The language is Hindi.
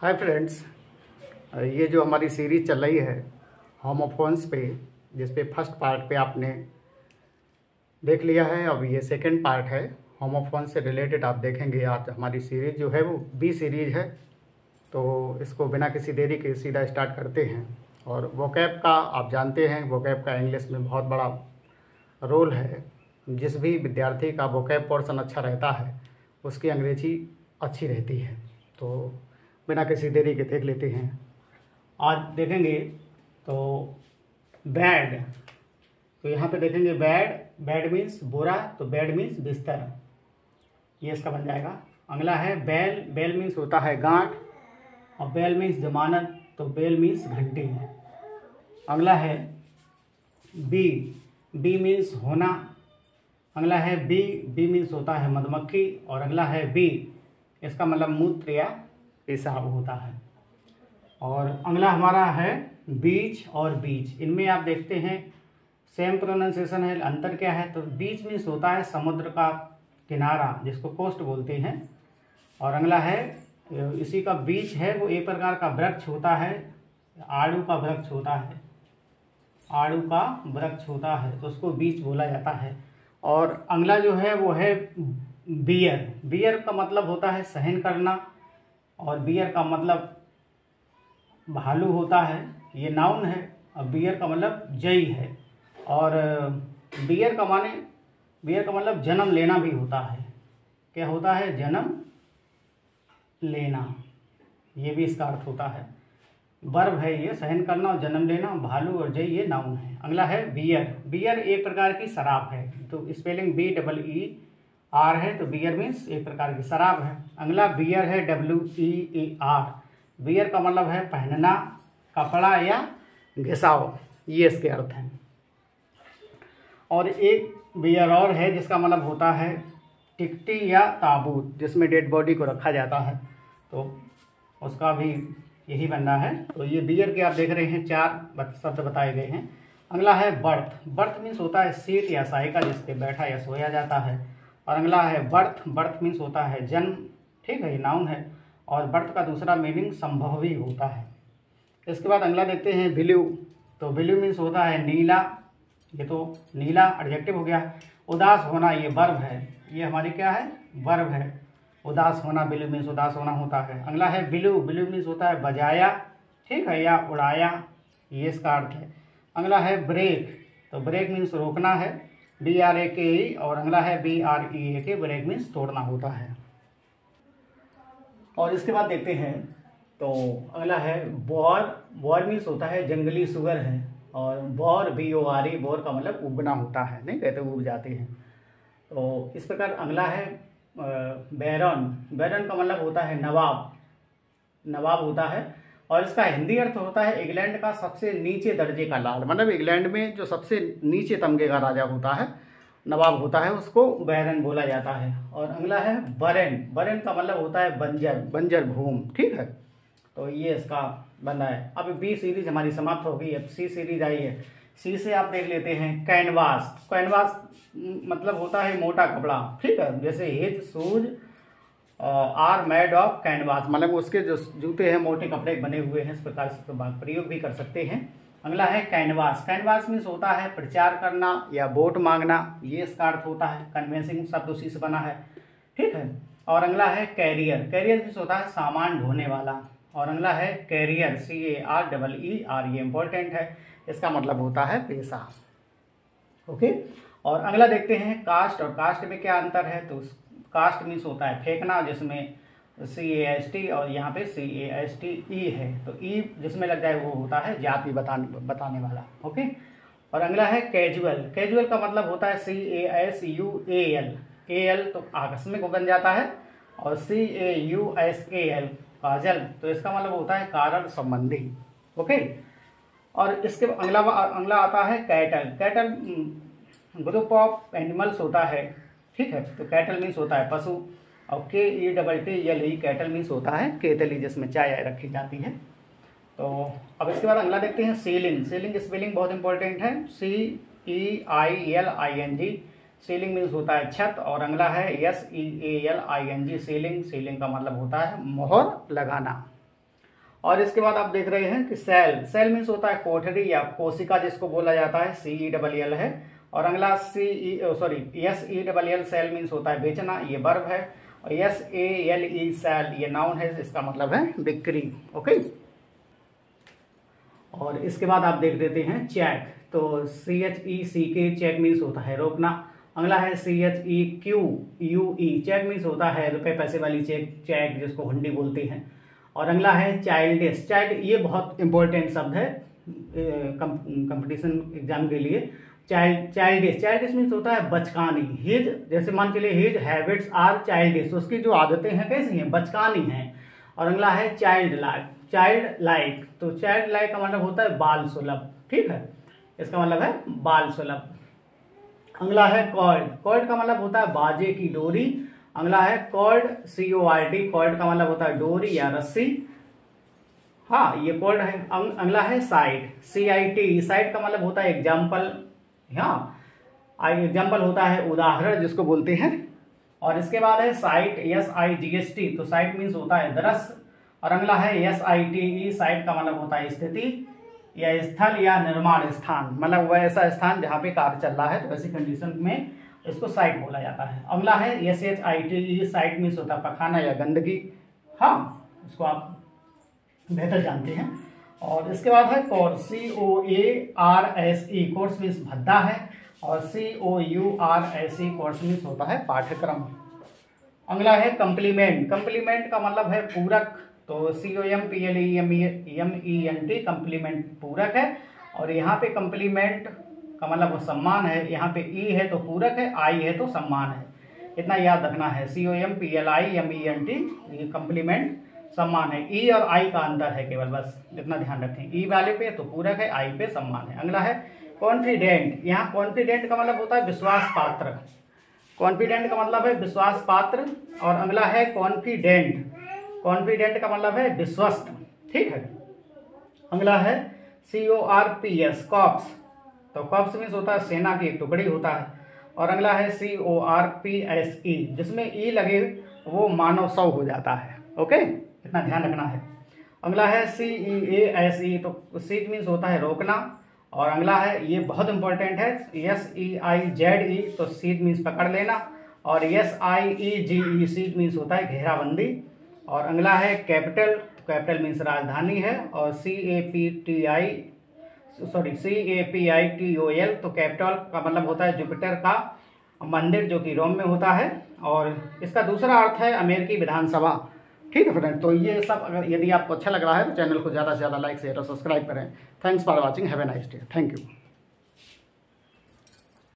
हाय फ्रेंड्स, ये जो हमारी सीरीज़ चल रही है होमोफोन्स पे, जिस पे फर्स्ट पार्ट पे आपने देख लिया है। अब ये सेकंड पार्ट है, होमोफोन से रिलेटेड आप देखेंगे। आज हमारी सीरीज़ जो है वो बी सीरीज़ है, तो इसको बिना किसी देरी के सीधा स्टार्ट करते हैं। और वोकैब का आप जानते हैं, वोकैब का इंग्लिश में बहुत बड़ा रोल है। जिस भी विद्यार्थी का वोकैब पोर्शन अच्छा रहता है उसकी अंग्रेजी अच्छी रहती है। तो बिना किसी देरी के देख लेते हैं। आज देखेंगे तो बेड, तो यहाँ पे देखेंगे बेड। बेड मीन्स बोरा, तो बेड मीन्स बिस्तर, ये इसका बन जाएगा। अगला है बेल। बेल मीन्स होता है गांठ, और बेल मीन्स जमानत, तो बेल मीन्स घंटी। अगला है बी। बी मीन्स होना। अगला है बी। बी मीन्स होता है मधुमक्खी। और अगला है बी, इसका मतलब मूत्र या पेशाब होता है। और अगला हमारा है बीच और बीच। इनमें आप देखते हैं सेम प्रोनाउंसिएशन है, अंतर क्या है? तो बीच मीन्स होता है समुद्र का किनारा, जिसको कोस्ट बोलते हैं। और अगला है इसी का बीच है, वो एक प्रकार का वृक्ष होता है, आड़ू का वृक्ष होता है, आड़ू का वृक्ष होता है, तो उसको बीच बोला जाता है। और अगला जो है वो है बियर। बियर का मतलब होता है सहन करना, और बियर का मतलब भालू होता है, ये नाउन है। और बियर का मतलब जय है। और बियर का मतलब जन्म लेना भी होता है। क्या होता है? जन्म लेना, ये भी इसका अर्थ होता है। वर्ब है ये, सहन करना और जन्म लेना। भालू और जय ये नाउन है। अगला है बियर। बियर एक प्रकार की शराब है, तो स्पेलिंग BEER है, तो बियर मीन्स एक प्रकार की शराब है। अगला बियर है WEAR। बियर का मतलब है पहनना, कपड़ा या घिसाव, ये इसके अर्थ हैं। और एक बियर और है जिसका मतलब होता है टिकटी या ताबूत, जिसमें डेड बॉडी को रखा जाता है, तो उसका भी यही बनना है। तो ये बियर के आप देख रहे हैं 4 शब्द बताए गए हैं। अगला है बर्थ। बर्थ मीन्स होता है सीट या साइका, जिस पे बैठा या सोया जाता है। और अगला है बर्थ। बर्थ मीन्स होता है जन्म, ठीक है, ये नाउन है। और बर्थ का दूसरा मीनिंग संभव भी होता है। इसके बाद अगला देखते हैं ब्लू। तो ब्लू मीन्स होता है नीला, ये तो नीला एडजेक्टिव हो गया। उदास होना, ये वर्ब है, ये हमारी क्या है? वर्ब है। उदास होना, ब्लू मीन्स उदास होना होता है। अगला है ब्लू। ब्लू मीन्स होता है बजाया, ठीक है, या उड़ाया, ये इसका अर्थ है। अगला है ब्रेक। तो ब्रेक मीन्स रोकना है, BRAKE। और अगला है BREAK, ब्रेक मीन्स तोड़ना होता है। और इसके बाद देखते हैं तो अगला है बॉर। बॉर मीन्स होता है जंगली सुअर है। और बॉर BORE, बोर का मतलब उगना होता है, नहीं कहते उग जाते हैं। तो इस प्रकार अगला है बैरन। बैरन का मतलब होता है नवाब, नवाब होता है। और इसका हिंदी अर्थ होता है इंग्लैंड का सबसे नीचे दर्जे का लाल, मतलब इंग्लैंड में जो सबसे नीचे तमगे का राजा होता है, नवाब होता है, उसको बैरन बोला जाता है। और अगला है बरेन। बरेन का मतलब होता है बंजर, बंजर भूमि, ठीक है। तो ये इसका बना है। अब बी सीरीज हमारी समाप्त हो गई, अब सी सीरीज आई है। सी से आप देख लेते हैं कैनवास। कैनवास मतलब होता है मोटा कपड़ा, ठीक है, जैसे his shoes are made of canvas, मतलब उसके जो जूते हैं मोटे कपड़े बने हुए हैं, इस प्रकार से प्रयोग भी कर सकते हैं। अगला है कैनवास। कैनवास मीन्स होता है प्रचार करना या वोट मांगना, ये इसका अर्थ होता है। कन्विंसिंग शब्द उसी से बना है, ठीक है। और अगला है कैरियर। कैरियर मीन्स होता है सामान ढोने वाला। और अगला है कैरियर, CAREER, ये इंपॉर्टेंट है, इसका मतलब होता है पेशा, ओके। और अगला देखते हैं कास्ट। और कास्ट में क्या अंतर है? तो कास्ट मीन्स होता है फेंकना, जिसमें CAST और यहाँ पे CASTE है, तो E जिसमें लग जाए वो होता है जाति बताने वाला, ओके। और अगला है कैजुअल। कैजुअल का मतलब होता है CASUAL। AL तो आकस्मिक बन जाता है, और CAUSAL काजल, तो इसका मतलब होता है कारण संबंधी, ओके। और इसके अगला आता है cattle. Cattle group of animals होता है, ठीक है, तो कैटल मीन्स होता है पशु। और KETTLE कैटल मीन्स होता है केतली, जिसमें चाय रखी जाती है। तो अब इसके बाद अगला देखते हैं सीलिंग। सीलिंग स्पेलिंग बहुत इंपॉर्टेंट है, CEILING। सीलिंग मीन्स होता है छत। और अगला है SEALING, सीलिंग। सीलिंग का मतलब होता है मोहर लगाना, और इसके बाद आप देख रहे हैं कि सेल, सेल मीन्स होता है कोठरी या कोशिका जिसको बोला जाता है, CELL है। और अगला SELL सेल मीन्स होता है बेचना, ये वर्ब है। और SALE सेल ये नाउन है, इसका मतलब है बिक्री। ओके, और इसके बाद आप देख लेते हैं चेक, तो CHECK चेक मीन्स होता है रोकना। अगला है CHEQUE चेक मीन्स होता है रुपए पैसे वाली चेक, चेक जिसको हुंडी बोलते हैं। और अगला है चाइल्डिश, चाइल्ड ये बहुत इंपॉर्टेंट शब्द है कंपटीशन एग्जाम के लिए। चाइल्डिश, चाइल्डिश मीन्स होता है बचकानी। हिज, जैसे मान के लिए हिज हैबिट्स आर चाइल्डिश, उसकी जो आदतें हैं कैसी हैं, बचकानी हैं। और अगला है चाइल्ड लाइक, चाइल्ड लाइक, तो चाइल्ड लाइक का मतलब होता है बाल सुलभ, ठीक है, इसका मतलब है बाल सुलभ। अगला है कॉर्ड, कॉर्ड का मतलब होता है बाजे की डोरी। अगला है कॉर्ड, CORD, कॉर्ड का मतलब होता है डोरी या रस्सी, हाँ ये कॉर्ड है। अगला है साइट, CIT, साइट का मतलब होता है एग्जाम्पल, हाँ एग्जाम्पल होता है उदाहरण जिसको बोलते हैं। और इसके बाद है साइट, SIGST, तो साइट मीन्स होता है दृश्य। और अगला है SITE, साइट का मतलब होता है स्थिति या स्थल या निर्माण स्थान, मतलब वह ऐसा स्थान जहाँ पे कार्य चल रहा है, तो ऐसी कंडीशन में इसको साइट बोला जाता है। अगला है SHITE, साइट मीन्स होता है पखाना या गंदगी, हाँ इसको आप बेहतर जानते हैं। और इसके बाद है कोर्स, COARSE, कोर्स मीन्स भद्दा है। और COURSE कोर्स मीन्स होता है पाठ्यक्रम। अगला है कंप्लीमेंट, कंप्लीमेंट का मतलब है पूरक, तो COMPLEMENT कंप्लीमेंट पूरक है। और यहाँ पे कंप्लीमेंट का मतलब वो सम्मान है, यहाँ पे E है तो पूरक है, I है तो सम्मान है, इतना याद रखना है। COMPLIMENT ये कंप्लीमेंट सम्मान है, E और I का अंतर है केवल, बस इतना ध्यान रखें, E वाले पे तो पूरक है, I पे सम्मान है। अगला है कॉन्फिडेंट, यहाँ कॉन्फिडेंट का मतलब होता है विश्वास पात्र, कॉन्फिडेंट का मतलब है विश्वास पात्र। और अगला है कॉन्फिडेंट, कॉन्फिडेंट का मतलब है विश्वस्त, ठीक है। अगला है CORPS, कॉप्स, तो कॉप्स मीन्स होता है सेना की एक टुकड़ी होता है। और अगला है CORPSE, जिसमें E लगे वो मानव शव हो जाता है, ओके, इतना ध्यान रखना है। अगला है CEASE, तो सीज मीन्स होता है रोकना। और अगला है, ये बहुत इंपॉर्टेंट है, SEIZE, तो सीज मीन्स पकड़ लेना। और SIEGE, सीज मीन्स होता है घेराबंदी। और अगला है कैपिटल, कैपिटल मीन्स राजधानी है। और CAPITOL, तो कैपिटल का मतलब होता है जुपिटर का मंदिर जो कि रोम में होता है। और इसका दूसरा अर्थ है अमेरिकी विधानसभा, ठीक है फ्रेंड। तो ये सब अगर यदि आपको अच्छा लग रहा है तो चैनल को ज़्यादा से ज़्यादा लाइक शेयर और सब्सक्राइब करें। Thanks for watching, have a nice day, thank you.